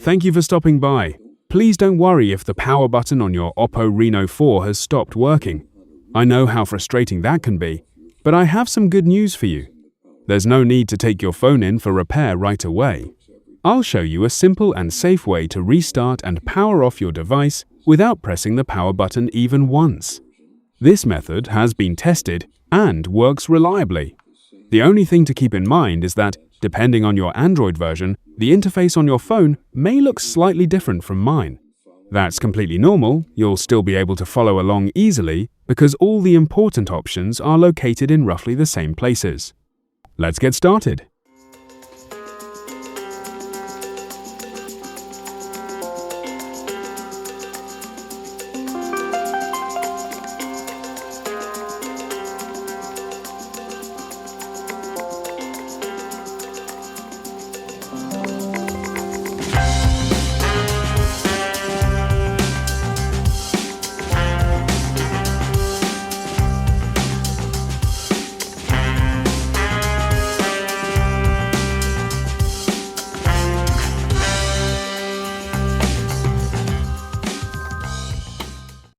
Thank you for stopping by. Please don't worry if the power button on your Oppo Reno 4 has stopped working. I know how frustrating that can be, but I have some good news for you. There's no need to take your phone in for repair right away. I'll show you a simple and safe way to restart and power off your device without pressing the power button even once. This method has been tested and works reliably. The only thing to keep in mind is that, depending on your Android version, the interface on your phone may look slightly different from mine. That's completely normal. You'll still be able to follow along easily because all the important options are located in roughly the same places. Let's get started.